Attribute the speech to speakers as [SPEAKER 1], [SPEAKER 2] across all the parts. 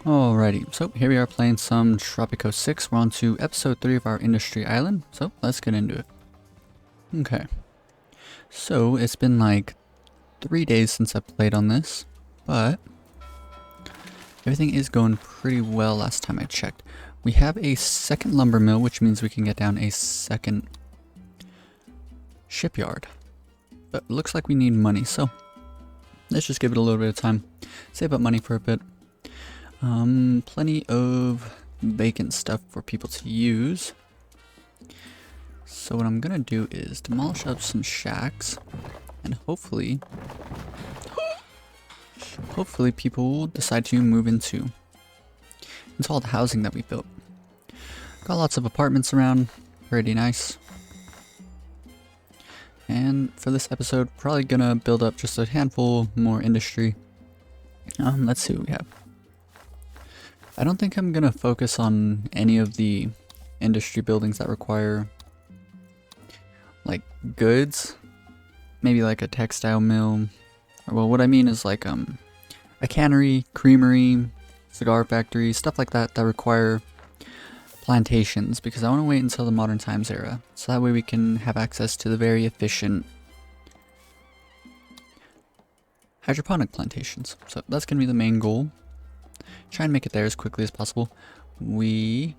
[SPEAKER 1] Alrighty, so here we are playing some Tropico 6. We're on to episode 3 of our industry island, so let's get into it. Okay, so it's been like 3 days since I played on this, but everything is going pretty well last time I checked. We have a second lumber mill, which means we can get down a second shipyard. But it looks like we need money, so let's just give it a little bit of time. Save up money for a bit. Plenty of vacant stuff for people to use. So what I'm gonna do is demolish up some shacks, and hopefully people will decide to move into all the housing that we built. Got lots of apartments around, pretty nice. And for this episode, probably gonna build up just a handful more industry. Let's see what we have. I don't think I'm gonna focus on any of the industry buildings that require like goods. Maybe like a textile mill. Well, what I mean is like a cannery, creamery, cigar factory, stuff like that that require plantations, because I want to wait until the modern times era, so that way we can have access to the very efficient hydroponic plantations. So that's gonna be the main goal. Try and make it there as quickly as possible. We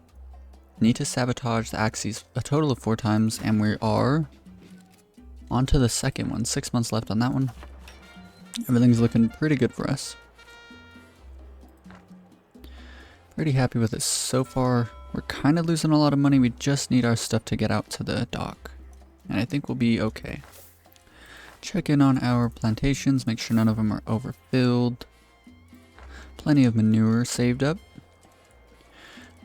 [SPEAKER 1] need to sabotage the axes a total of 4 times, and we are on to the second one. 6 months left on that one. Everything's looking pretty good for us. Pretty happy with it so far. We're kind of losing a lot of money. We just need our stuff to get out to the dock, and I think we'll be okay. Check in on our plantations, make sure none of them are overfilled. Plenty of manure saved up,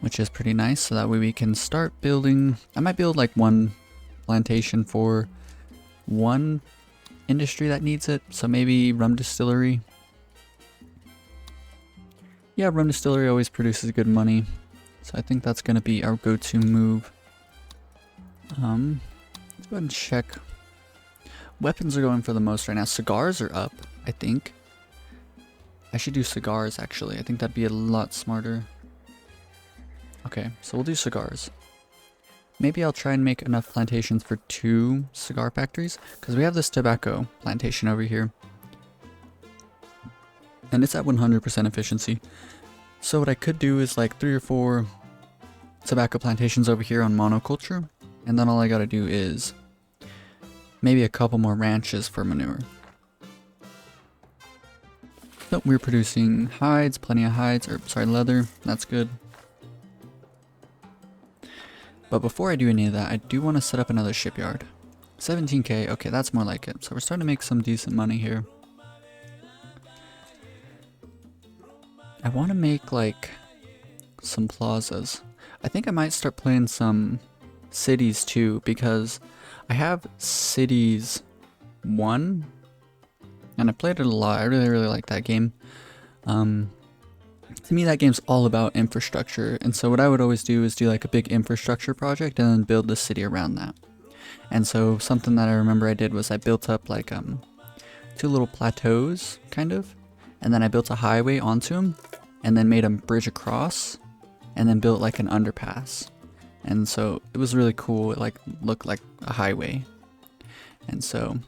[SPEAKER 1] which is pretty nice, so that way we can start building. I might build like one plantation for one industry that needs it, so maybe rum distillery. Yeah, rum distillery always produces good money, so I think that's going to be our go-to move. Let's go ahead and check. Weapons are going for the most right now. Cigars are up, I think. I should do cigars, actually. I think that'd be a lot smarter. Okay, so we'll do cigars. Maybe I'll try and make enough plantations for 2 cigar factories, because we have this tobacco plantation over here. And it's at 100% efficiency. So what I could do is like 3 or 4 tobacco plantations over here on monoculture, and then all I gotta do is maybe a couple more ranches for manure. So we're producing hides, plenty of hides, or sorry, leather, that's good. But before I do any of that, I do want to set up another shipyard. 17k, okay, that's more like it. So we're starting to make some decent money here. I want to make like some plazas. I think I might start playing some cities too, because I have cities 1. And I played it a lot. I really like that game. To me, that game's all about infrastructure. And so what I would always do is do like a big infrastructure project and then build the city around that. And so something that I remember I did was I built up like 2 little plateaus, kind of. And then I built a highway onto them, and then made a bridge across, and then built like an underpass. And so it was really cool. It like looked like a highway. And so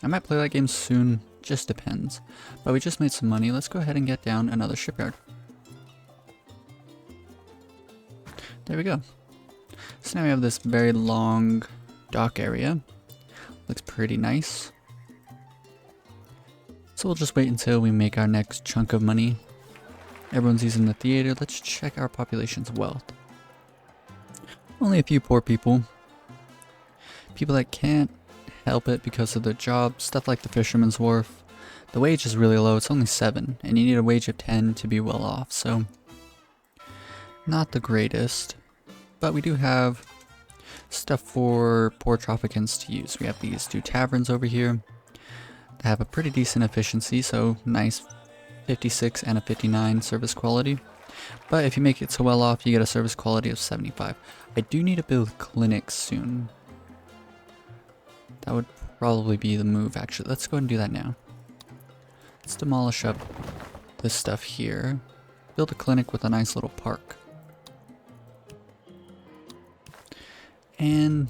[SPEAKER 1] I might play that game soon. Just depends. But we just made some money. Let's go ahead and get down another shipyard. There we go. So now we have this very long dock area. Looks pretty nice. So we'll just wait until we make our next chunk of money. Everyone's using the theater. Let's check our population's wealth. Only a few poor people. People that can't help it because of their job. Stuff like the fisherman's wharf. The wage is really low. It's only 7, and you need a wage of 10 to be well off. So not the greatest, but we do have stuff for poor Tropicans to use. We have these 2 taverns over here that have a pretty decent efficiency, so nice 56 and a 59 service quality. But if you make it so well off, you get a service quality of 75. I do need to build clinics soon. That would probably be the move, actually. Let's go ahead and do that now. Let's demolish up this stuff here. build a clinic with a nice little park. And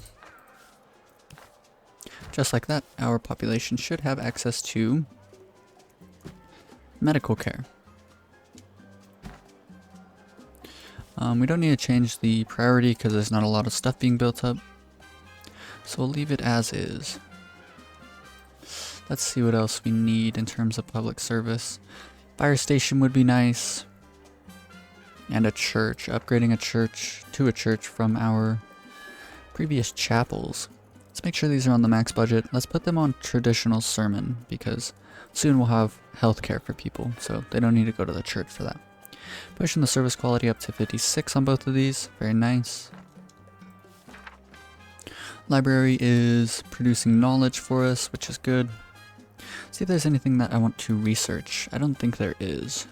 [SPEAKER 1] just like that, our population should have access to medical care. We don't need to change the priority because there's not a lot of stuff being built up. So we'll leave it as is. Let's see what else we need in terms of public service. Fire station would be nice. And a church. Upgrading a church to a church from our previous chapels. Let's make sure these are on the max budget. Let's put them on traditional sermon because soon we'll have healthcare for people, so they don't need to go to the church for that. Pushing the service quality up to 56 on both of these. Very nice. Library is producing knowledge for us, which is good. See if there's anything that I want to research. I don't think there is.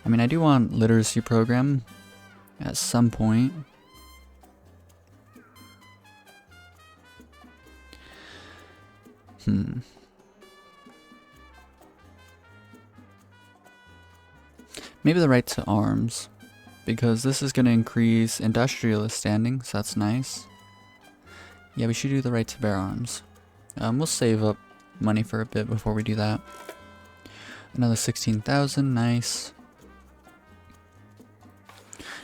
[SPEAKER 1] I mean, I do want literacy program at some point. Maybe the right to arms, because this is going to increase industrialist standing, so that's nice. Yeah, we should do the right to bear arms. We'll save up money for a bit before we do that. Another 16,000, nice.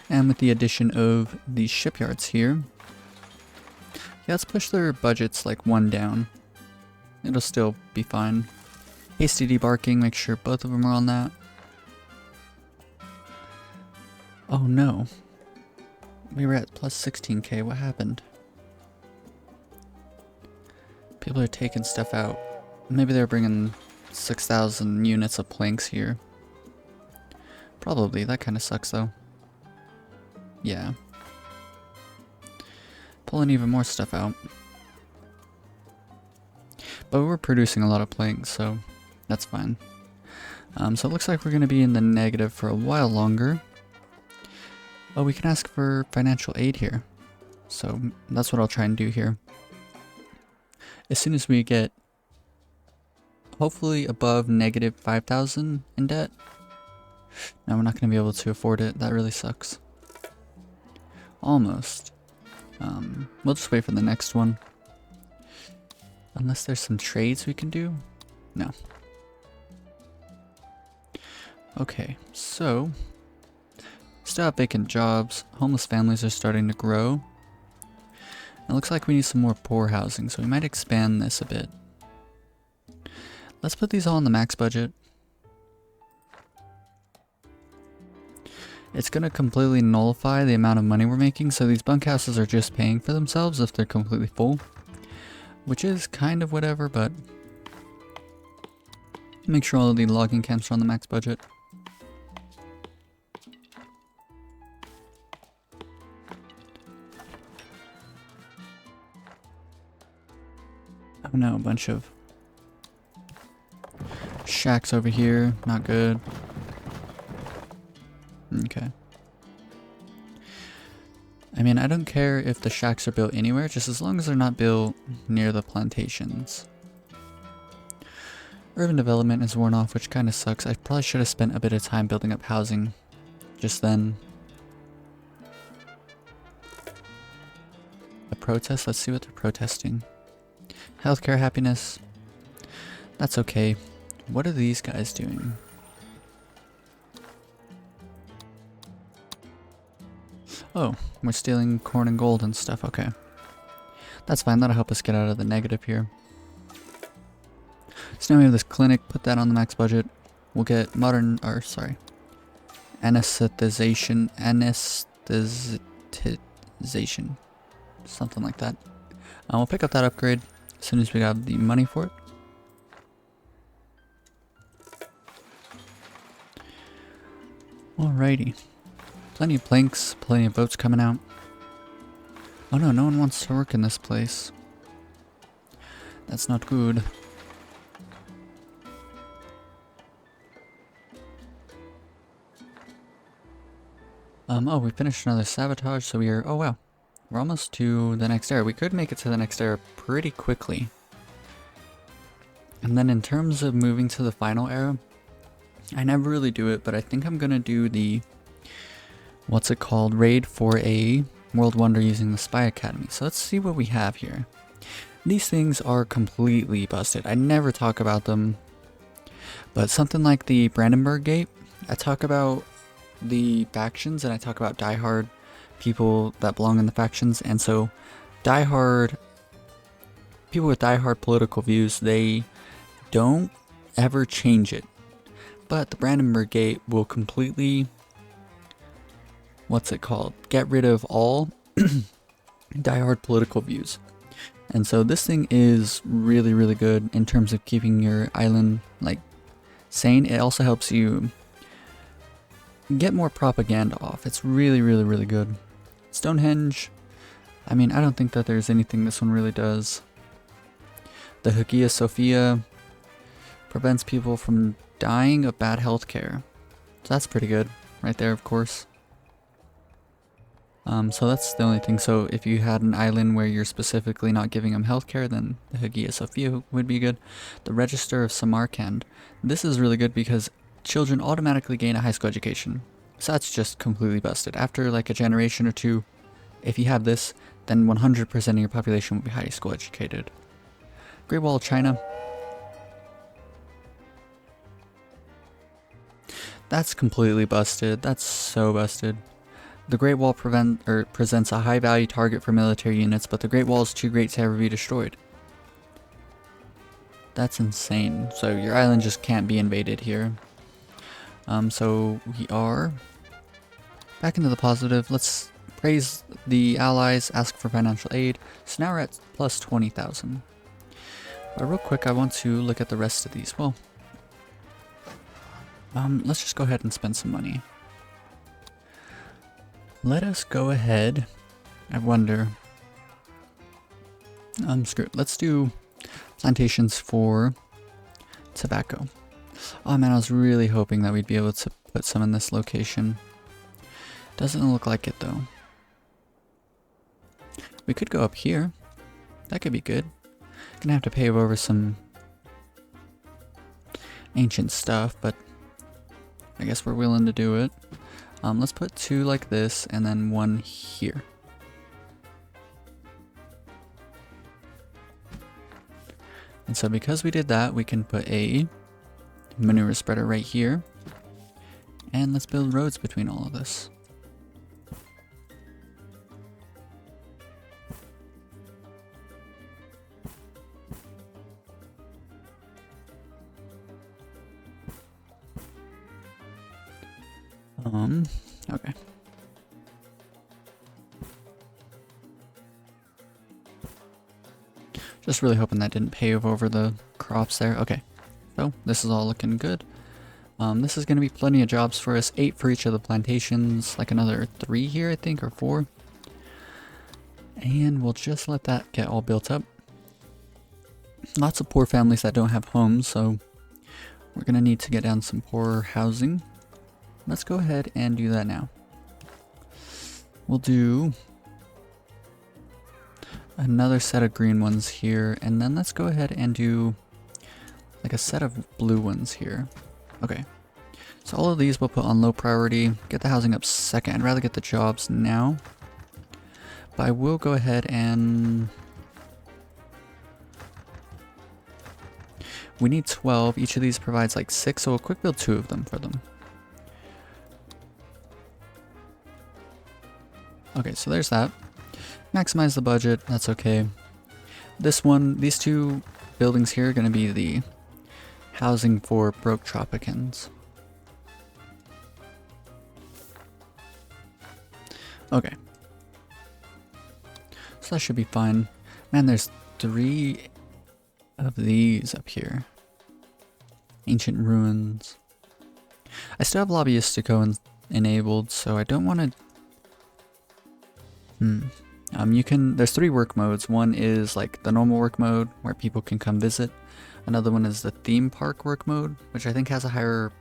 [SPEAKER 1] And with the addition of these shipyards here, yeah, let's push their budgets like one down. It'll still be fine. Hasty debarking, make sure both of them are on that. Oh no. We were at plus 16k, what happened? People are taking stuff out. Maybe they're bringing 6,000 units of planks here. Probably, that kind of sucks though. Yeah. Pulling even more stuff out. But we're producing a lot of planks, so that's fine. So it looks like we're going to be in the negative for a while longer. Oh, we can ask for financial aid here. So that's what I'll try and do here. As soon as we get hopefully above negative 5,000 in debt. No, we're not going to be able to afford it. That really sucks. Almost. We'll just wait for the next one. Unless there's some trades we can do? No. Okay, so still have vacant jobs. Homeless families are starting to grow. It looks like we need some more poor housing, so we might expand this a bit. Let's put these all on the max budget. It's going to completely nullify the amount of money we're making, so these bunkhouses are just paying for themselves if they're completely full. Which is kind of whatever, but make sure all of the logging camps are on the max budget. Oh no, a bunch of shacks over here, not good. Okay. I mean, I don't care if the shacks are built anywhere, just as long as they're not built near the plantations. Urban development is worn off, which kind of sucks. I probably should have spent a bit of time building up housing just then. A protest? Let's see what they're protesting. Healthcare happiness. That's okay. What are these guys doing? Oh, we're stealing corn and gold and stuff, okay. That's fine, that'll help us get out of the negative here. So now we have this clinic, put that on the max budget. We'll get anesthetization, something like that. We'll pick up that upgrade as soon as we got the money for it. Alrighty. Plenty of planks, plenty of boats coming out. Oh no, no one wants to work in this place. That's not good. Oh, we finished another sabotage, so we are, oh wow. We're almost to the next era. We could make it to the next era pretty quickly. And then in terms of moving to the final era, I never really do it, but I think I'm gonna do the, what's it called, raid for a world wonder using the Spy Academy. So let's see what we have here. These things are completely busted. I never talk about them, but something like the Brandenburg Gate, I talk about the factions and I talk about diehard people that belong in the factions, and so diehard people with diehard political views, they don't ever change it. But the Brandenburg Gate will completely, what's it called, get rid of all diehard political views. And so this thing is really, really good in terms of keeping your island like sane. It also helps you get more propaganda off. It's really, really, really good. Stonehenge, I mean, I don't think that there's anything this one really does. The Hagia Sophia prevents people from dying of bad health care. So that's pretty good right there, of course. So that's the only thing. So if you had an island where you're specifically not giving them healthcare, then the Hagia Sophia would be good. The Register of Samarkand. This is really good because children automatically gain a high school education. So that's just completely busted. After like a generation or two, if you have this, then 100% of your population will be high school educated. Great Wall of China. That's completely busted. That's so busted. The Great Wall presents a high value target for military units, but the Great Wall is too great to ever be destroyed. That's insane. So your island just can't be invaded here. So we are back into the positive. Let's praise the allies, ask for financial aid. So now we're at plus 20,000. But real quick, I want to look at the rest of these. Well, let's just go ahead and spend some money. Let us go ahead. I wonder. Screw it. Let's do plantations for tobacco. Oh man, I was really hoping that we'd be able to put some in this location. Doesn't look like it though. We could go up here. That could be good. Gonna have to pave over some ancient stuff, but I guess we're willing to do it. Let's put 2 like this and then 1 here. And so because we did that, we can put a manure spreader right here. And let's build roads between all of this. Okay. Just really hoping that didn't pave over the crops there. Okay, so this is all looking good. This is going to be plenty of jobs for us. 8 for each of the plantations, like another 3 here, I think, or 4. And we'll just let that get all built up. Lots of poor families that don't have homes, so we're going to need to get down some poor housing. Let's go ahead and do that now. We'll do another set of green ones here, and then let's go ahead and do like a set of blue ones here. Okay, so all of these we'll put on low priority. Get the housing up second. I'd rather get the jobs now, but I will go ahead and we need 12. Each of these provides like 6, so we'll quick build 2 of them for them. Okay, so there's that. Maximize the budget, that's okay. This one, these 2 buildings here are going to be the housing for broke Tropicans. Okay. So that should be fine. Man, there's 3 of these up here. Ancient ruins. I still have Lobbyistico enabled, so I don't want to... there's 3 work modes. One is like the normal work mode where people can come visit. Another one is the theme park work mode, which I think has a higher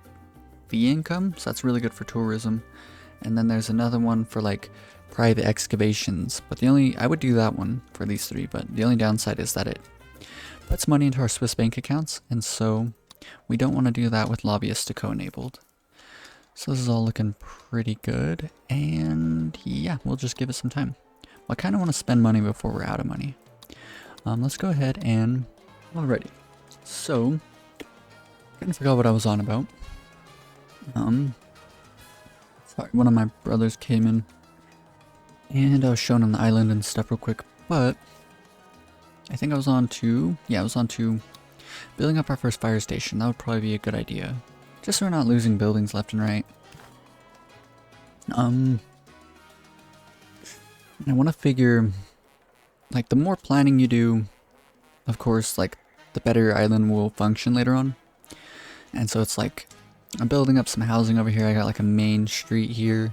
[SPEAKER 1] fee income, so that's really good for tourism. And then there's another one for like private excavations, but I would do that one for these 3, but the only downside is that it puts money into our Swiss bank accounts, and so We don't want to do that with lobbyist to co-enabled. So this is all looking pretty good, and yeah, we'll just give it some time. Well, I kind of want to spend money before we're out of money. Let's go ahead and... Alrighty. So, kind of forgot what I was on about. Sorry, one of my brothers came in, and I was showing him the island and stuff real quick, but I think I was on to... Yeah, I was on to building up our first fire station. That would probably be a good idea. Just so we're not losing buildings left and right. I want to figure, like, the more planning you do, of course, like, the better your island will function later on. And so it's like, I'm building up some housing over here. I got like a main street here.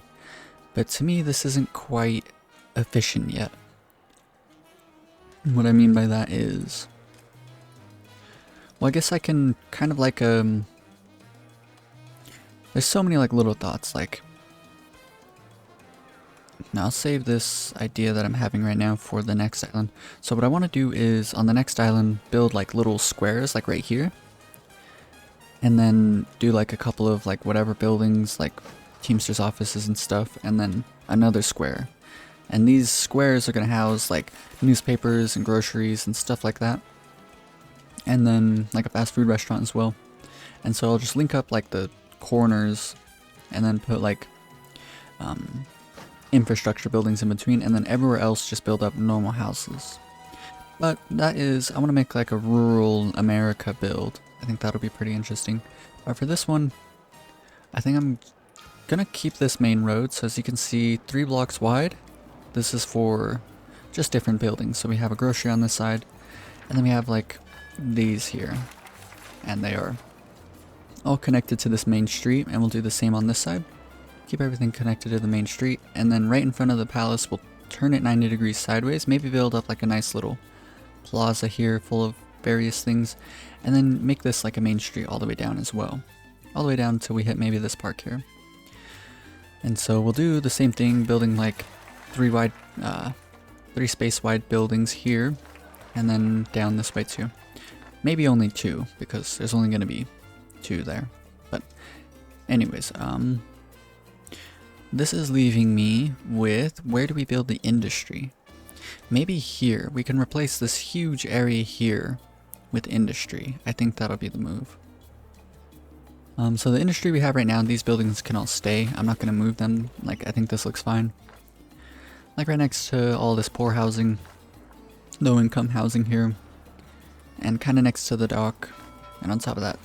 [SPEAKER 1] But to me, this isn't quite efficient yet. What I mean by that is, well, I guess I can kind of like, there's so many like little thoughts, like, now I'll save this idea that I'm having right now for the next island. So what I want to do is, on the next island, build like little squares, like right here. And then do like a couple of like whatever buildings, like Teamsters offices and stuff, and then another square. And these squares are going to house like newspapers and groceries and stuff like that. And then like a fast food restaurant as well. And so I'll just link up like the corners and then put like infrastructure buildings in between, and then everywhere else just build up normal houses. But that is, I want to make like a rural America build. I think that'll be pretty interesting. But for this one, I think I'm gonna keep this main road. So as you can see, 3 blocks wide. This is for just different buildings. So we have a grocery on this side, and then we have like these here, and they are all connected to this main street, and we'll do the same on this side. Keep everything connected to the main street, and then right in front of the palace we'll turn it 90 degrees sideways, maybe build up like a nice little plaza here full of various things, and then make this like a main street all the way down as well, all the way down until we hit maybe this park here. And so we'll do the same thing, building like 3 space wide buildings here, and then down this way too. Maybe only 2, because there's only going to be 2 there. But anyways, this is leaving me with, where do we build the industry? Maybe here. We can replace this huge area here with industry. I think that'll be the move. So the industry we have right now, these buildings can all stay. I'm not going to move them. Like, I think this looks fine. Like right next to all this poor housing, low income housing here, and kind of next to the dock, and on top of that,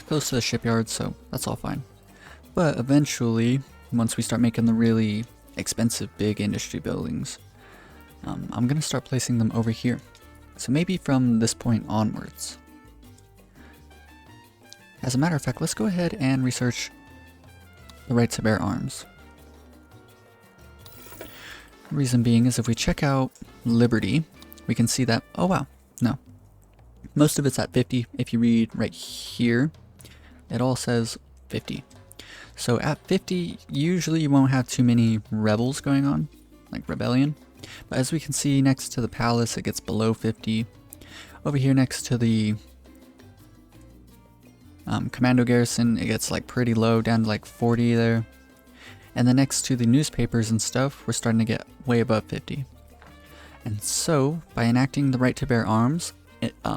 [SPEAKER 1] close to the shipyard, so that's all fine. But eventually, once we start making the really expensive big industry buildings, I'm going to start placing them over here. So maybe from this point onwards. As a matter of fact, let's go ahead and research the right to bear arms. Reason being is if we check out Liberty, we can see that, oh wow, no. Most of it's at 50. If you read right here, it all says 50. So at 50, usually you won't have too many rebels going on, like rebellion. But as we can see next to the palace, it gets below 50. Over here next to the commando garrison, it gets like pretty low, down to like 40 there. And then next to the newspapers and stuff, we're starting to get way above 50. And so, by enacting the right to bear arms,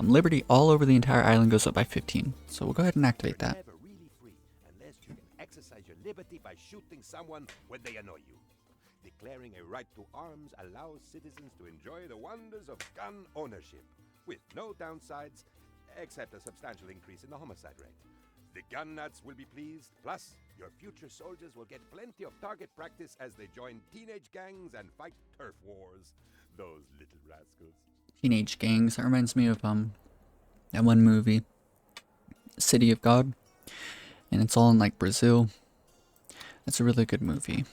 [SPEAKER 1] liberty all over the entire island goes up by 15. So we'll go ahead and activate that.
[SPEAKER 2] Never really free unless you can exercise your liberty by shooting someone when they annoy you. Declaring a right to arms allows citizens to enjoy the wonders of gun ownership, with no downsides, except a substantial increase in the homicide rate. The gun nuts will be pleased, plus your future soldiers will get plenty of target practice as they join teenage gangs and fight turf wars. Those little rascals.
[SPEAKER 1] Teenage gangs, that reminds me of that one movie, City of God, and it's all in like Brazil. That's a really good movie.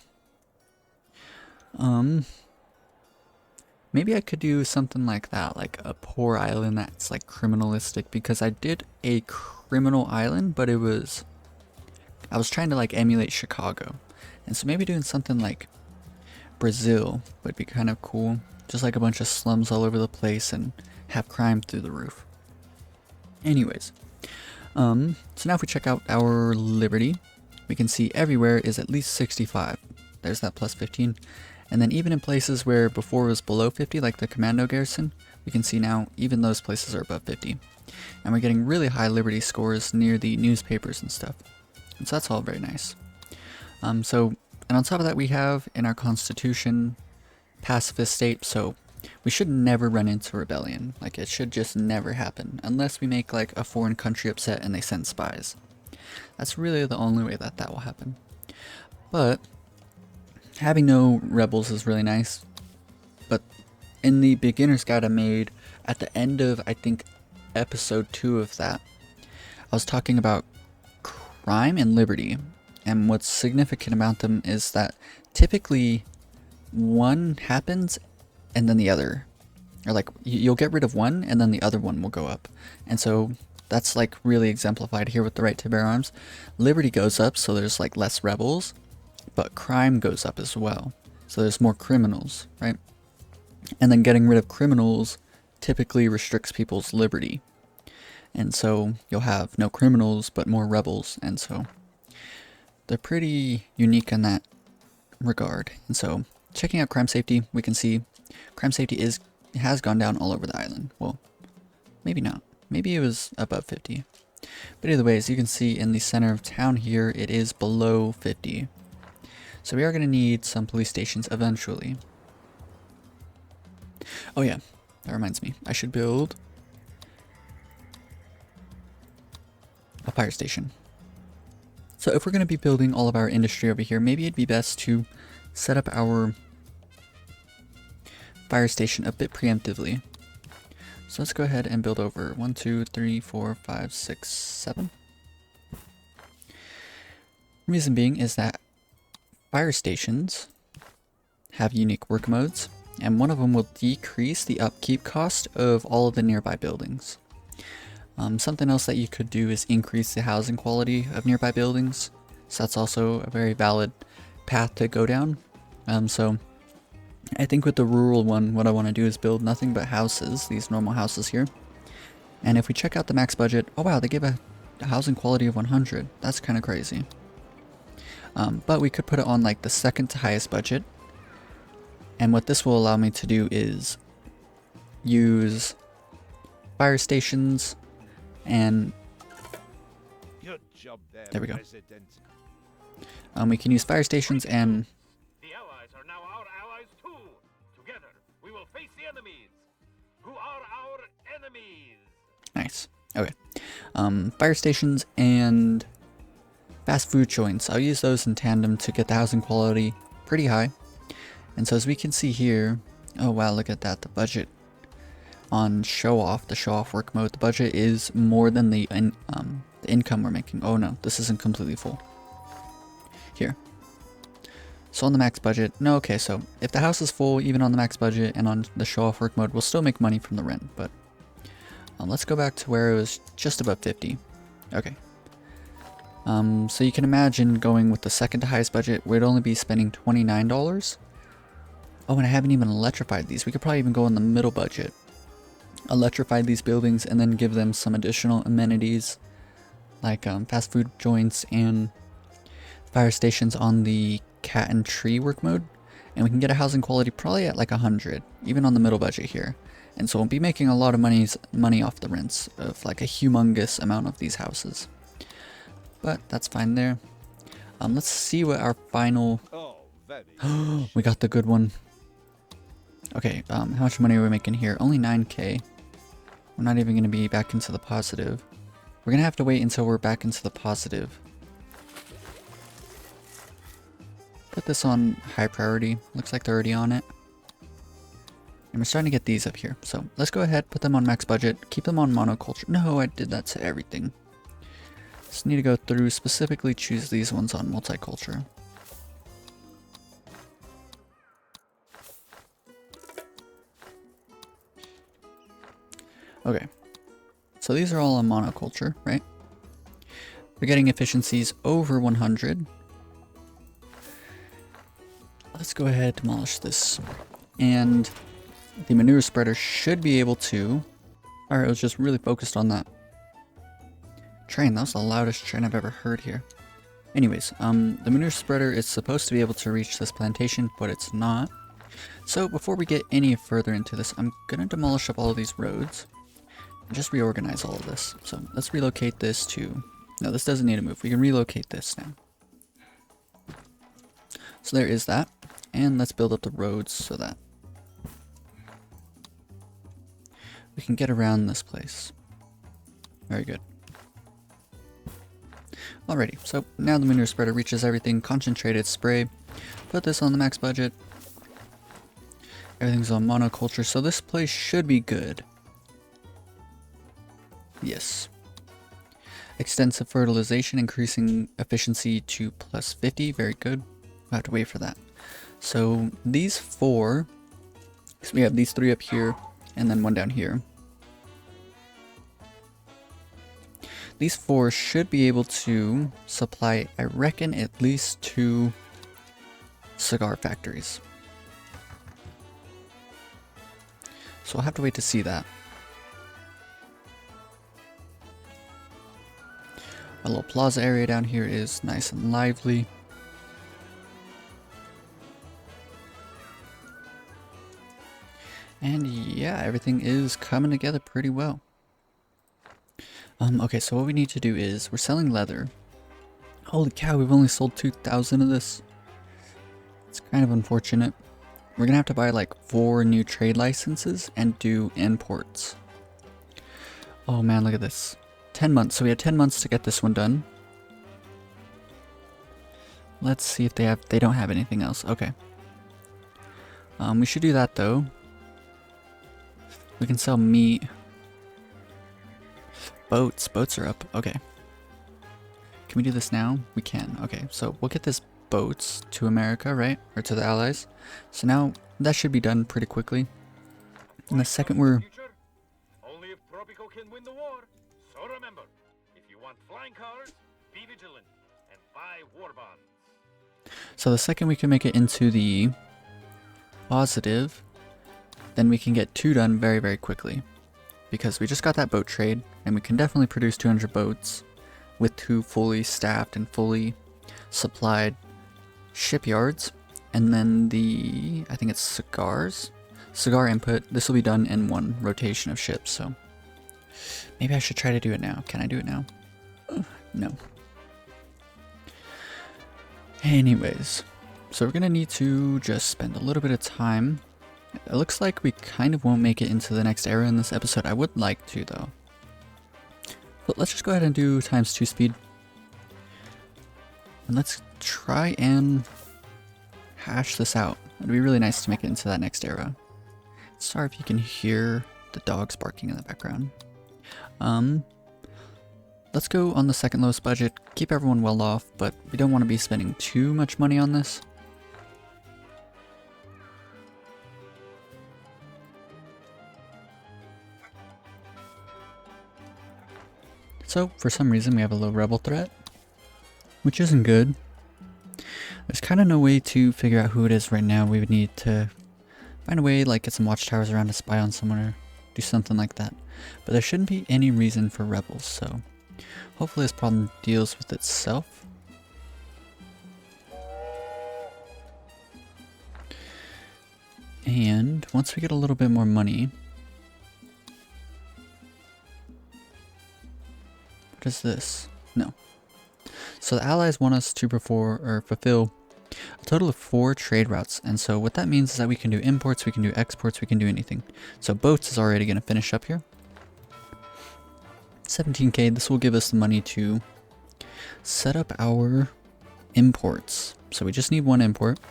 [SPEAKER 1] Maybe I could do something like that, like a poor island that's like criminalistic, because I did a criminal island, but I was trying to like emulate Chicago. And so maybe doing something like Brazil would be kind of cool. Just like a bunch of slums all over the place and have crime through the roof. Anyways, So now if we check out our liberty, we can see everywhere is at least 65. There's that plus 15. And then even in places where before it was below 50, like the commando garrison, we can see now even those places are above 50. And we're getting really high liberty scores near the newspapers and stuff. And so that's all very nice. And on top of that we have in our constitution pacifist state, so we should never run into rebellion. Like, it should just never happen unless we make like a foreign country upset and they send spies. That's really the only way that that will happen. But having no rebels is really nice. But in the beginner's guide I made at the end of, I think, episode 2 of that, I was talking about crime and liberty. And what's significant about them is that typically one happens and then the other, or like you'll get rid of one and then the other one will go up. And so that's like really exemplified here with the right to bear arms. Liberty goes up, so there's like less rebels, but crime goes up as well. So there's more criminals, right? And then getting rid of criminals typically restricts people's liberty. And so you'll have no criminals, but more rebels. And so they're pretty unique in that regard. And so checking out crime safety, we can see crime safety has gone down all over the island. Well, maybe not. Maybe it was above 50. But either way, as you can see in the center of town here, it is below 50. So we are going to need some police stations eventually. Oh yeah, that reminds me. I should build a fire station. So if we're going to be building all of our industry over here, maybe it'd be best to set up our fire station a bit preemptively. So let's go ahead and build over 1, 2, 3, 4, 5, 6, 7. Reason being is that fire stations have unique work modes, and one of them will decrease the upkeep cost of all of the nearby buildings. Something else that you could do is increase the housing quality of nearby buildings. So that's also a very valid path to go down. So I think with the rural one, what I want to do is build nothing but houses, these normal houses here. And if we check out the max budget, oh wow, they give a housing quality of 100. That's kind of crazy. But we could put it on like the second to highest budget. And what this will allow me to do is use fire stations and
[SPEAKER 2] Good job
[SPEAKER 1] there we go.
[SPEAKER 2] President.
[SPEAKER 1] We can use fire stations and
[SPEAKER 3] The Allies are now our allies too. Together, we will face the enemies. Who are our enemies?
[SPEAKER 1] nice. Okay. Fire stations and fast food joints. I'll use those in tandem to get the housing quality pretty high. And so as we can see here, oh wow, look at that. The budget on show off, the show off work mode, the budget is more than the income we're making. Oh no, this isn't completely full. Here. So on the max budget, no, okay, so if the house is full, even on the max budget and on the show off work mode, we'll still make money from the rent, but let's go back to where it was just above 50. Okay. So you can imagine going with the second to highest budget, we'd only be spending $29. Oh, and I haven't even electrified these. We could probably even go in the middle budget. Electrify these buildings and then give them some additional amenities like fast food joints and fire stations on the cat and tree work mode, and we can get a housing quality probably at like 100, even on the middle budget here. And so we'll be making a lot of money off the rents of like a humongous amount of these houses. But that's fine there. Let's see what our final.
[SPEAKER 2] Oh, very
[SPEAKER 1] We got the good one. Okay, how much money are we making here? Only 9k. We're not even going to be back into the positive. We're going to have to wait until we're back into the positive. Put this on high priority. Looks like they're already on it. And we're starting to get these up here. So let's go ahead, put them on max budget, keep them on monoculture. No, I did that to everything. Just need to go through, specifically choose these ones on multiculture. Okay, so these are all on monoculture, right? We're getting efficiencies over 100. Let's go ahead, demolish this. And the manure spreader should be able to... Alright, I was just really focused on that. Train, that was the loudest train I've ever heard here. Anyways, the manure spreader is supposed to be able to reach this plantation, but it's not. So before we get any further into this, I'm gonna demolish up all of these roads and just reorganize all of this. So let's relocate this to, no, this doesn't need to move. We can relocate this now. So there is that. And let's build up the roads so that we can get around this place. Very good. Alrighty, so now the manure spreader reaches everything. Concentrated spray. Put this on the max budget. Everything's on monoculture, so this place should be good. Yes. Extensive fertilization, increasing efficiency to plus 50. Very good. We'll have to wait for that. So these 4, so we have these 3 up here, and then 1 down here. These 4 should be able to supply, I reckon, at least 2 cigar factories. So we'll have to wait to see that. Our little plaza area down here is nice and lively. And yeah, everything is coming together pretty well. Okay, so what we need to do is, we're selling leather. Holy cow, we've only sold 2,000 of this. It's kind of unfortunate. We're gonna have to buy like 4 new trade licenses and do imports. Oh man, look at this. 10 months, so we had 10 months to get this one done. Let's see if they don't have anything else. Okay. We should do that though. We can sell meat. Boats are up. Okay. Can we do this now? We can. Okay, so we'll get this boats to America, right? Or to the Allies. So now that should be done pretty quickly. In the second we're...
[SPEAKER 3] Only if Tropico can win the war. So remember, if you want flying cars, be vigilant and buy war bonds.
[SPEAKER 1] So the second we can make it into the positive, then we can get 2 done very, very quickly. Because we just got that boat trade, and we can definitely produce 200 boats with 2 fully staffed and fully supplied shipyards. And then the, I think it's cigar input, this will be done in 1 rotation of ships, so maybe I should try to do it now. Can I do it now? No. Anyways, so we're gonna need to just spend a little bit of time. It looks like we kind of won't make it into the next era in this episode. I would like to though. But let's just go ahead and do ×2 speed. And let's try and hash this out. It'd be really nice to make it into that next era. Sorry if you can hear the dogs barking in the background. Let's go on the second lowest budget, keep everyone well off, but we don't want to be spending too much money on this. So, for some reason we have a low rebel threat, which isn't good. There's kind of no way to figure out who it is right now. We would need to find a way, like get some watchtowers around to spy on someone or do something like that. But there shouldn't be any reason for rebels, so hopefully this problem deals with itself. And once we get a little bit more money... What is this? No. So the Allies want us to fulfill a total of 4 trade routes. And so what that means is that we can do imports, we can do exports, we can do anything. So boats is already going to finish up here. 17k, this will give us the money to set up our imports. So we just need 1 import.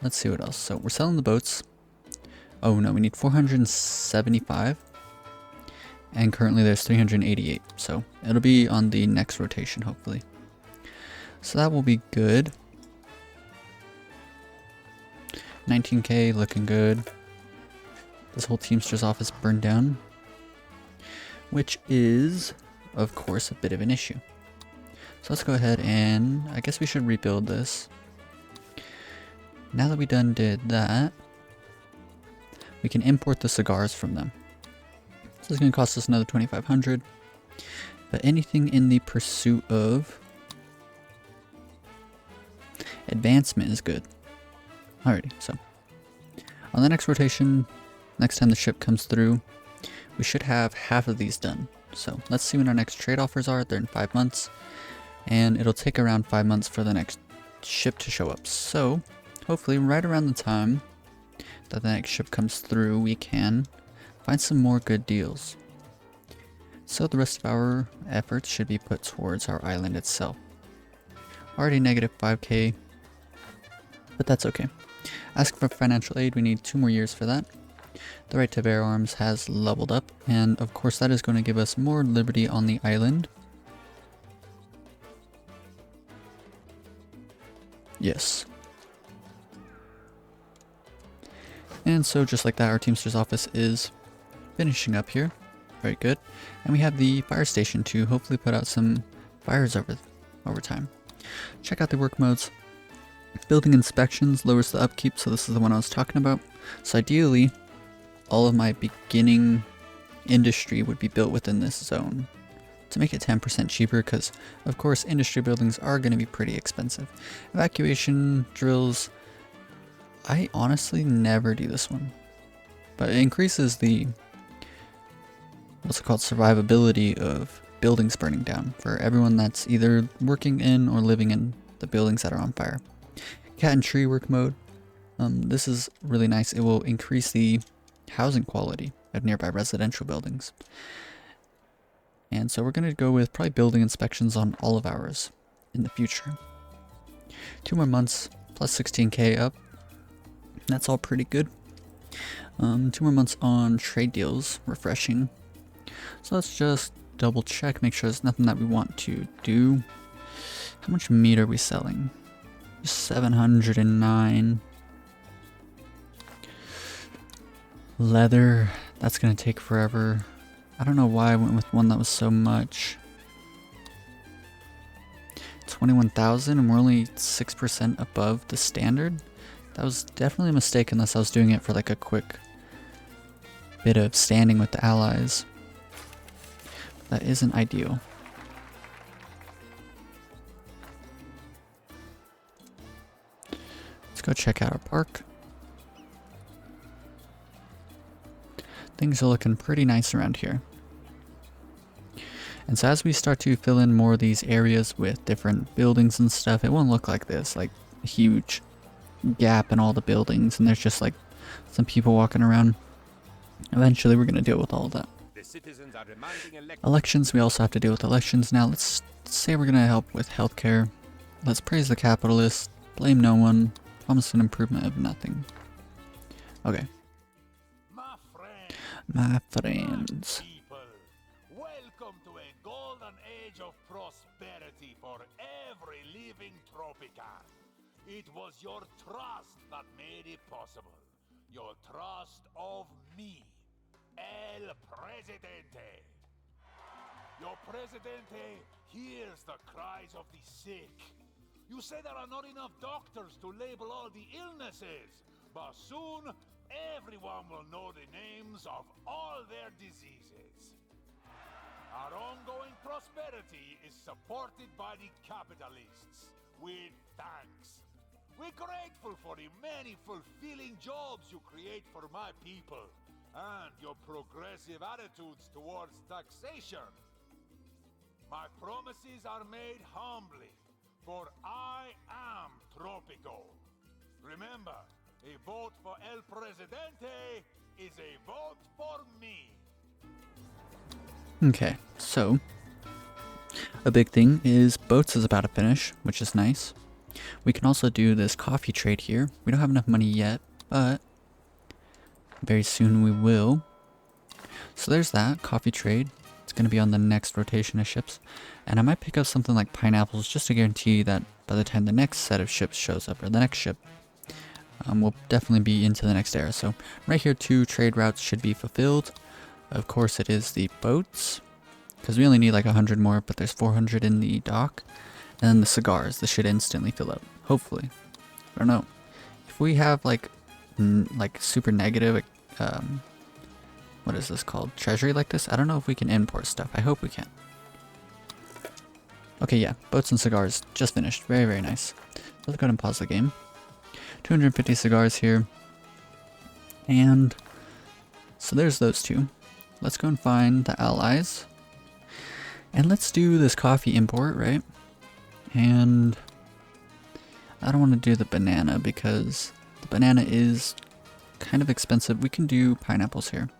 [SPEAKER 1] Let's see what else. So we're selling the boats. Oh no, we need 475. And currently there's 388, so it'll be on the next rotation, hopefully. So that will be good. 19k, looking good. This whole Teamsters office burned down, which is, of course, a bit of an issue. So let's go ahead and, I guess we should rebuild this. Now that we done did that, we can import the cigars from them. So it's going to cost us another 2,500. But anything in the pursuit of advancement is good. Alrighty, so on the next rotation, next time the ship comes through, we should have half of these done. So let's see when our next trade offers are. They're in 5 months, and it'll take around 5 months for the next ship to show up. So hopefully right around the time that the next ship comes through, we can find some more good deals. So the rest of our efforts should be put towards our island itself. Already negative 5k, but that's okay. Ask for financial aid, we need 2 more years for that. The right to bear arms has leveled up, and of course that is going to give us more liberty on the island. Yes. And so just like that, our Teamster's office is finishing up here. Very good. And we have the fire station to hopefully put out some fires over time. Check out the work modes. Building inspections lowers the upkeep, so this is the one I was talking about. So ideally, all of my beginning industry would be built within this zone to make it 10% cheaper, because of course industry buildings are going to be pretty expensive. Evacuation drills, I honestly never do this one, but it increases the, what's it called, survivability of buildings burning down for everyone that's either working in or living in the buildings that are on fire. Cat and tree work mode, this is really nice. It will increase the housing quality of nearby residential buildings. And so we're going to go with probably building inspections on all of ours in the future. 2 more months plus 16k up. That's all pretty good. 2 more months on trade deals, refreshing. So let's just double check, make sure there's nothing that we want to do. How much meat are we selling? 709. Leather, that's gonna take forever. I don't know why I went with one that was so much. 21,000, and we're only 6% above the standard. That was definitely a mistake, unless I was doing it for like a quick bit of standing with the allies. That isn't ideal. Let's go check out our park. Things are looking pretty nice around here. And so as we start to fill in more of these areas with different buildings and stuff, it won't look like this, like a huge gap in all the buildings and there's just like some people walking around. Eventually we're going to deal with all of that. Elections, we also have to deal with elections. Now let's say we're going to help with healthcare. Let's praise the capitalist, blame no one, promise an improvement of nothing. Okay. My friends.
[SPEAKER 3] People, welcome to a golden age of prosperity for every living Tropican. It was your trust that made it possible. Your trust of me, El Presidente. Your Presidente hears the cries of the sick. You say there are not enough doctors to label all the illnesses, but soon everyone will know the names of all their diseases. Our ongoing prosperity is supported by the capitalists, with thanks. We're grateful for the many fulfilling jobs you create for my people, and your progressive attitudes towards taxation. My promises are made humbly, for I am Tropico. Remember, a vote for El Presidente is a vote for me.
[SPEAKER 1] Okay, so a big thing is boats is about to finish, which is nice. We can also do this coffee trade here. We don't have enough money yet, but very soon we will. So there's that coffee trade. It's going to be on the next rotation of ships. And I might pick up something like pineapples just to guarantee that by the time the next set of ships shows up, or the next ship, we'll definitely be into the next era. So right here, 2 trade routes should be fulfilled. Of course, it is the boats, because we only need like 100 more, but there's 400 in the dock. And then the cigars, this should instantly fill up, hopefully. I don't know. If we have like super negative, what is this called? Treasury like this? I don't know if we can import stuff. I hope we can. Okay, yeah, boats and cigars just finished. Very, very nice. Let's go ahead and pause the game. 250 cigars here. And so there's those two. Let's go and find the allies. And let's do this coffee import, right? And I don't want to do the banana because the banana is kind of expensive. We can do pineapples here.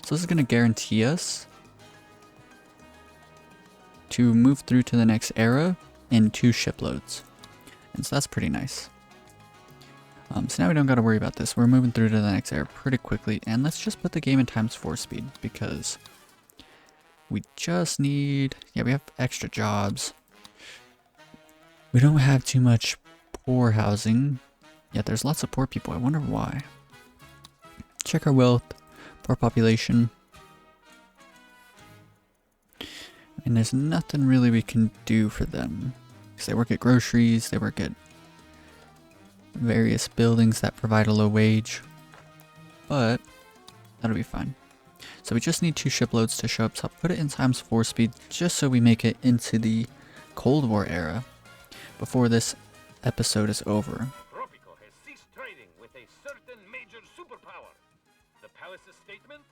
[SPEAKER 1] So this is going to guarantee us to move through to the next era in 2 shiploads. And so that's pretty nice. So now we don't got to worry about this. We're moving through to the next era pretty quickly. And let's just put the game in ×4 speed because we just need... Yeah, we have extra jobs. We don't have too much poor housing. Yet there's lots of poor people. I wonder why. Check our wealth. Poor population. And there's nothing really we can do for them. Because they work at groceries, they work at various buildings that provide a low wage. But that'll be fine. So we just need 2 shiploads to show up. So I'll put it in ×4 speed just so we make it into the Cold War era before this episode is over.
[SPEAKER 4] Tropico has ceased trading with a certain major superpower. The palace's statement?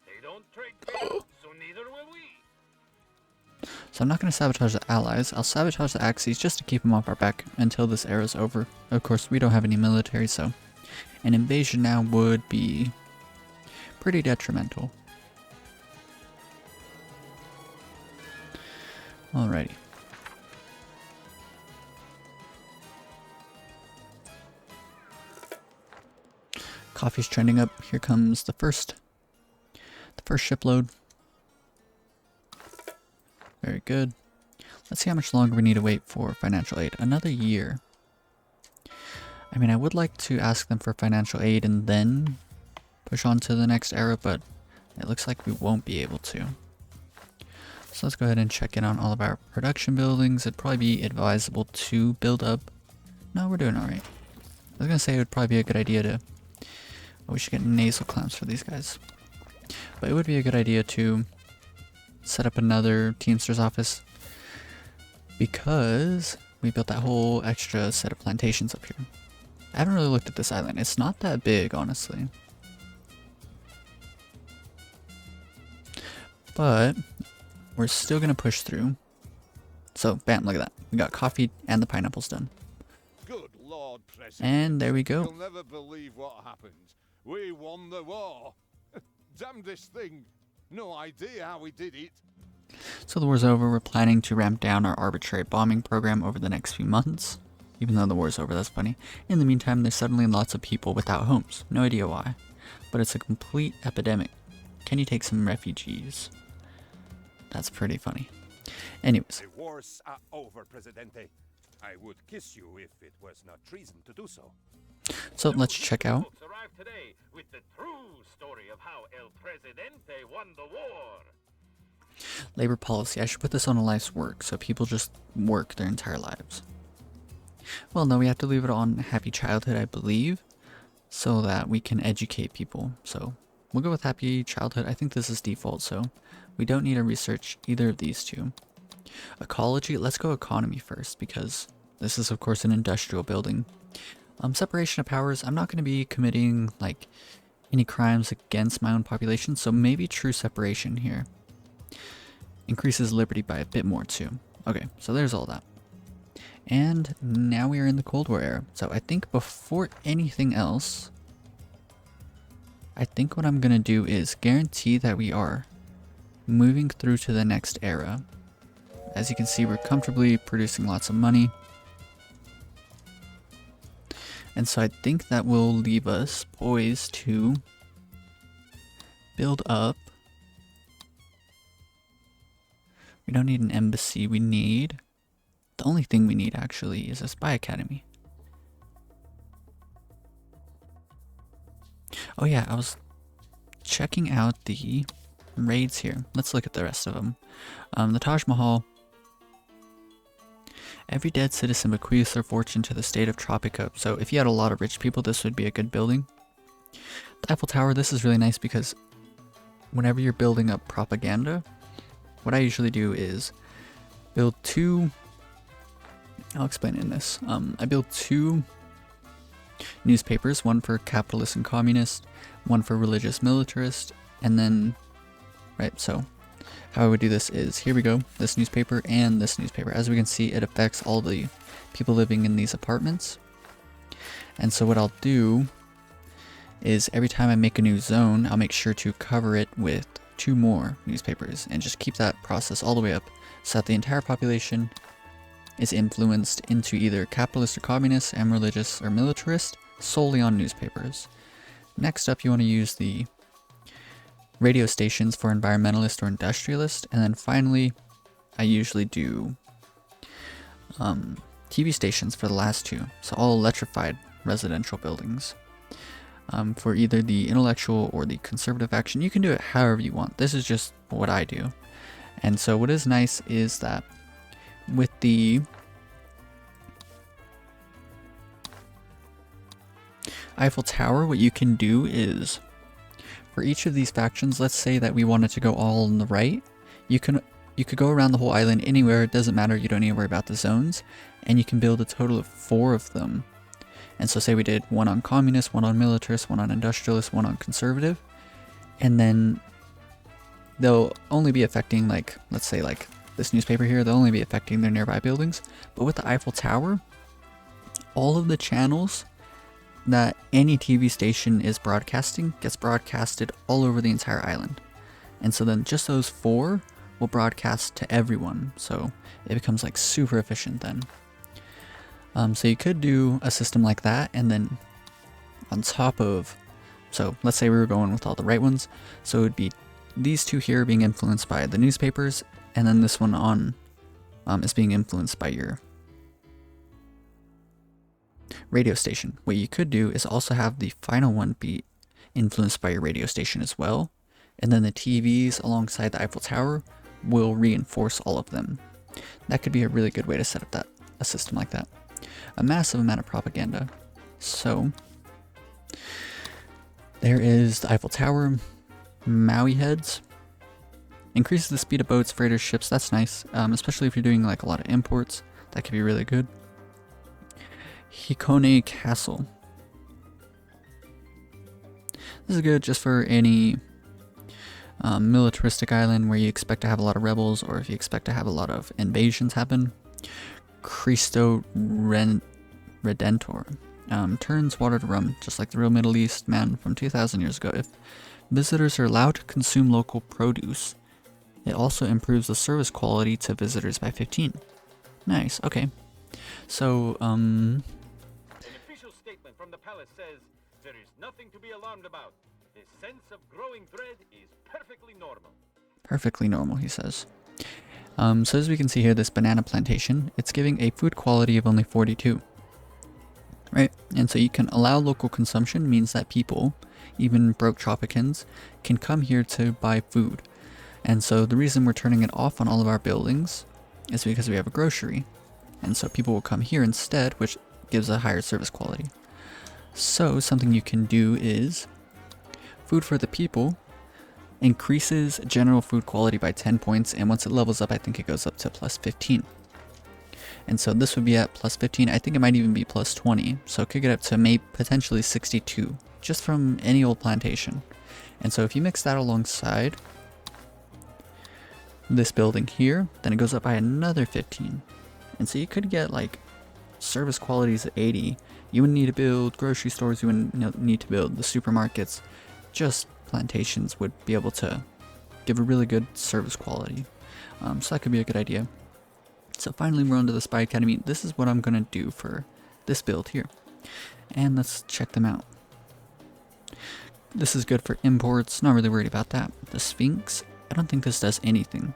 [SPEAKER 4] They don't trade fair, so neither will we.
[SPEAKER 1] So I'm not going to sabotage the allies. I'll sabotage the Axis just to keep them off our back until this era is over. Of course, we don't have any military, so an invasion now would be pretty detrimental. Alrighty. Coffee's trending up. Here comes the first shipload. Very good. Let's see how much longer we need to wait for financial aid. Another year. I mean, I would like to ask them for financial aid and then push on to the next era, but it looks like we won't be able to. So let's go ahead and check in on all of our production buildings. It'd probably be advisable to build up. No, we're doing alright. I was gonna say it would probably be a good idea to... Oh, we should get nasal clamps for these guys. But it would be a good idea to set up another Teamster's office because we built that whole extra set of plantations up here. I haven't really looked at this island. It's not that big, honestly. But we're still going to push through. So, bam, look at that. We got coffee and the pineapples done.
[SPEAKER 2] Good Lord, President.
[SPEAKER 1] And there we go.
[SPEAKER 2] You'll never believe what happened. We won the war. Damnedest thing. No idea how we did it.
[SPEAKER 1] So the war's over. We're planning to ramp down our arbitrary bombing program over the next few months. Even though the war's over, that's funny. In the meantime, there's suddenly lots of people without homes. No idea why. But it's a complete epidemic. Can you take some refugees? That's pretty funny. Anyways.
[SPEAKER 2] The wars are over, Presidente. I would kiss you if it was not treason to do so.
[SPEAKER 1] So let's check out.
[SPEAKER 4] Folks arrived today with the true story of how El Presidente won the war.
[SPEAKER 1] Labor policy. I should put this on a life's work so people just work their entire lives. Well, no, we have to leave it on happy childhood, I believe, so that we can educate people. So we'll go with happy childhood. I think this is default, so we don't need to research either of these two. Ecology. Let's go economy first because this is, of course, an industrial building. Separation of powers. I'm not going to be committing like any crimes against my own population, so maybe true separation here. Increases liberty by a bit more too. Okay, so there's all that. And now we are in the Cold War era. So I think before anything else, I think what I'm going to do is guarantee that we are moving through to the next era. As you can see, we're comfortably producing lots of money. And so I think that will leave us poised to build up. We don't need an embassy. We need... The only thing we need actually is a spy academy. Oh yeah, I was checking out the raids here. Let's look at the rest of them. The Taj Mahal. Every dead citizen bequeaths their fortune to the state of Tropico. So if you had a lot of rich people, this would be a good building. The Eiffel Tower, this is really nice because whenever you're building up propaganda, what I usually do is build two. I'll explain it in this. I build two newspapers, one for capitalist and communist, one for religious militarist, and then, right, so how I would do this is, here we go, this newspaper and this newspaper. As we can see, it affects all the people living in these apartments. And so what I'll do is every time I make a new zone, I'll make sure to cover it with two more newspapers and just keep that process all the way up so that the entire population is influenced into either capitalist or communist and religious or militarist solely on newspapers. Next up, you want to use the radio stations for environmentalist or industrialist, and then finally I usually do TV stations for the last two, so all electrified residential buildings. For either the intellectual or the conservative faction, you can do it however you want. This is just what I do. And so what is nice is that with the Eiffel Tower, what you can do is, for each of these factions, let's say that we wanted to go all on the right, you could go around the whole island anywhere, it doesn't matter, you don't need to worry about the zones, and you can build a total of 4 of them. And so say we did one on communist, one on militarist, one on industrialist, one on conservative, and then they'll only be affecting, like, let's say like this newspaper here, they'll only be affecting their nearby buildings. But with the Eiffel Tower, all of the channels that any TV station is broadcasting gets broadcasted all over the entire island. And so then just those 4 will broadcast to everyone. So it becomes like super efficient then. So you could do a system like that, and then on top of, so let's say we were going with all the right ones, so it would be these 2 here being influenced by the newspapers, and then this one on is being influenced by your radio station. What you could do is also have the final one be influenced by your radio station as well, and then the TVs alongside the Eiffel Tower will reinforce all of them. That could be a really good way to set up a system like that. A massive amount of propaganda. So there is the Eiffel Tower, Maui heads, increases the speed of boats, freighters, ships. That's nice, especially if you're doing like a lot of imports. That could be really good. Hikone Castle. This is good just for any militaristic island where you expect to have a lot of rebels, or if you expect to have a lot of invasions happen. Cristo Redentor. Turns water to rum, just like the real Middle East man from 2,000 years ago. If visitors are allowed to consume local produce, it also improves the service quality to visitors by 15. Nice, okay. So,
[SPEAKER 4] An official statement from the palace says there is nothing to be alarmed about. The sense of growing dread is perfectly normal.
[SPEAKER 1] Perfectly normal, he says. So as we can see here, this banana plantation, it's giving a food quality of only 42. Right? And so you can allow local consumption, means that people, even broke Tropicans, can come here to buy food. And so the reason we're turning it off on all of our buildings is because we have a grocery. And so people will come here instead, which gives a higher service quality. So something you can do is food for the people increases general food quality by 10 points, and once it levels up, I think it goes up to plus 15. And so this would be at plus 15. I think it might even be plus 20, so it could get up to maybe potentially 62 just from any old plantation. And so if you mix that alongside this building here, then it goes up by another 15. And so you could get like service qualities at 80. You wouldn't need to build grocery stores, you wouldn't need to build the supermarkets. Just plantations would be able to give a really good service quality. So that could be a good idea. So finally we're on to the Spy Academy. This is what I'm going to do for this build here. And let's check them out. This is good for imports, not really worried about that. The Sphinx, I don't think this does anything.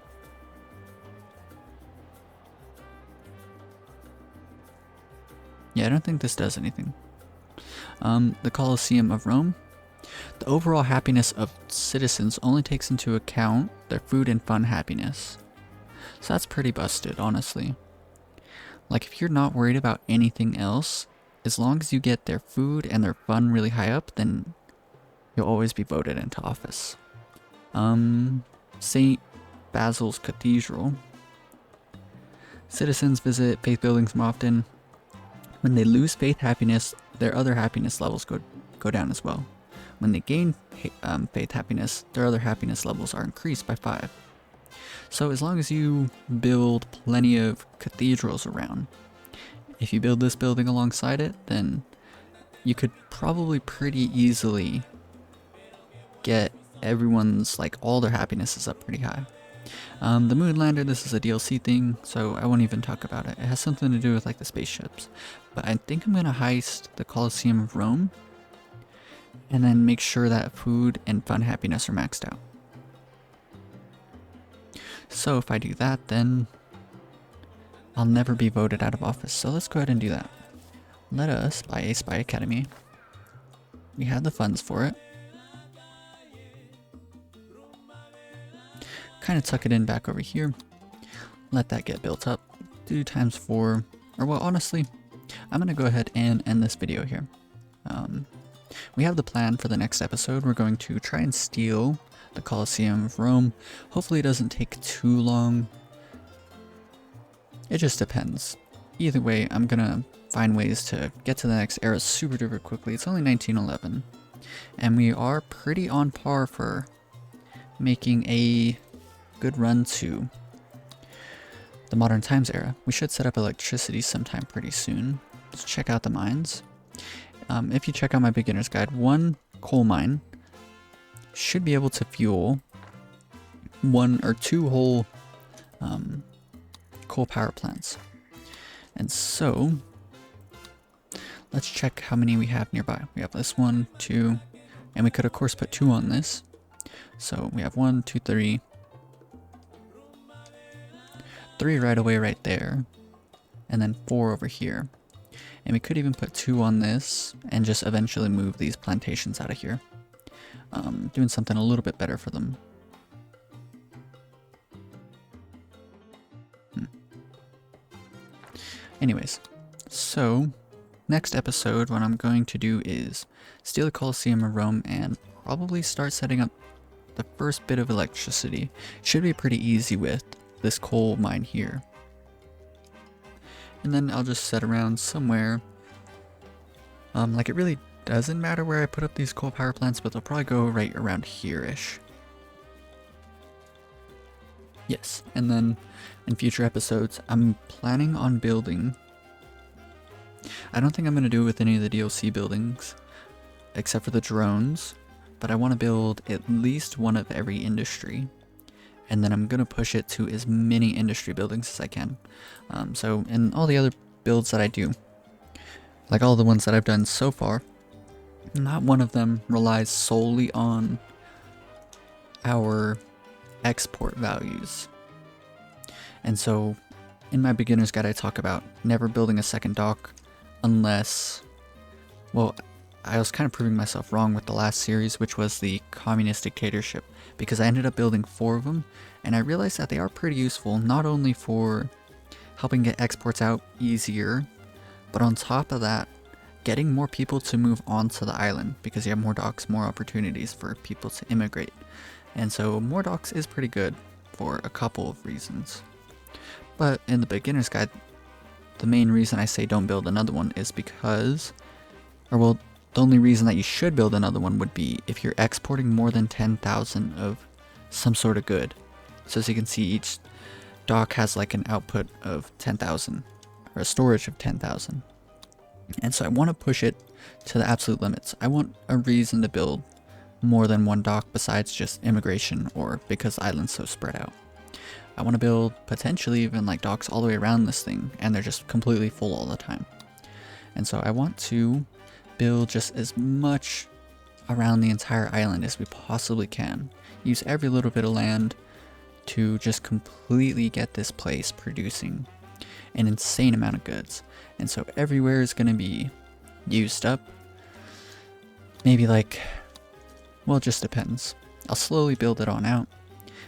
[SPEAKER 1] Yeah, I don't think this does anything. The Colosseum of Rome. The overall happiness of citizens only takes into account their food and fun happiness. So that's pretty busted, honestly. Like, if you're not worried about anything else, as long as you get their food and their fun really high up, then you'll always be voted into office. St. Basil's Cathedral. Citizens visit faith buildings more often. When they lose faith happiness, their other happiness levels go down as well. When they gain faith happiness, their other happiness levels are increased by 5. So as long as you build plenty of cathedrals around, if you build this building alongside it, then you could probably pretty easily get everyone's, like, all their happinesses up pretty high. The moon lander, this is a DLC thing, so I won't even talk about it. It has something to do with like the spaceships. But I think I'm gonna heist the Colosseum of Rome and then make sure that food and fun happiness are maxed out. So if I do that, then I'll never be voted out of office. So let's go ahead and do that. Let us buy a spy academy. We have the funds for it. Kind of tuck it in back over here. Let that get built up. 2 times 4. Or well, honestly, I'm going to go ahead and end this video here. We have the plan for the next episode. We're going to try and steal the Colosseum of Rome. Hopefully it doesn't take too long. It just depends. Either way, I'm going to find ways to get to the next era super duper quickly. It's only 1911. And we are pretty on par for making a good run to the modern times era. We should set up electricity sometime pretty soon. Let's check out the mines. If you check out my beginner's guide, 1 coal mine should be able to fuel 1 or 2 whole coal power plants. And so let's check how many we have nearby. We have this 1, 2, and we could of course put 2 on this. So we have 1, 2, 3. 3 right away right there, and then 4 over here. And we could even put 2 on this and just eventually move these plantations out of here. Doing something a little bit better for them. Anyways, so next episode what I'm going to do is steal the Colosseum of Rome and probably start setting up the first bit of electricity. Should be pretty easy with this coal mine here. And then I'll just set around somewhere. Like it really doesn't matter where I put up these coal power plants, but they'll probably go right around here-ish. Yes, and then in future episodes, I'm planning on building... I don't think I'm going to do it with any of the DLC buildings, except for the drones, but I want to build at least one of every industry. And then I'm going to push it to as many industry buildings as I can. So in all the other builds that I do, like all the ones that I've done so far, not one of them relies solely on our export values. And so in my beginner's guide I talk about never building a second dock unless, well, I was kind of proving myself wrong with the last series, which was the communist dictatorship, because I ended up building 4 of them, and I realized that they are pretty useful, not only for helping get exports out easier, but on top of that, getting more people to move onto the island, because you have more docks, more opportunities for people to immigrate. And so more docks is pretty good for a couple of reasons. But in the beginner's guide, the main reason I say don't build another one is because, or well, the only reason that you should build another one would be if you're exporting more than 10,000 of some sort of good. So as you can see, each dock has like an output of 10,000 or a storage of 10,000. And so I want to push it to the absolute limits. I want a reason to build more than 1 dock besides just immigration or because island's so spread out. I want to build potentially even like docks all the way around this thing and they're just completely full all the time. And so I want to build just as much around the entire island as we possibly can. Use every little bit of land to just completely get this place producing an insane amount of goods. And so everywhere is going to be used up. Maybe like, well, it just depends. I'll slowly build it on out.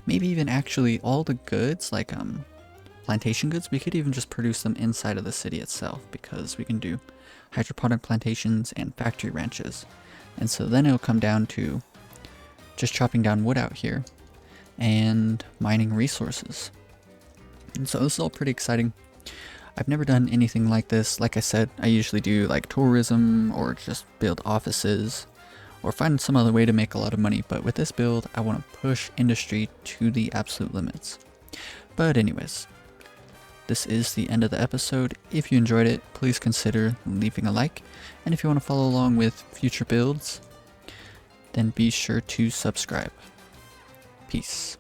[SPEAKER 1] Maybe even actually all the goods, like plantation goods, we could even just produce them inside of the city itself, because we can do hydroponic plantations and factory ranches. And so then it'll come down to just chopping down wood out here and mining resources. And so this is all pretty exciting. I've never done anything like this. Like I said, I usually do like tourism or just build offices or find some other way to make a lot of money. But with this build, I want to push industry to the absolute limits. But anyways, this is the end of the episode. If you enjoyed it, please consider leaving a like. And if you want to follow along with future builds, then be sure to subscribe. Peace.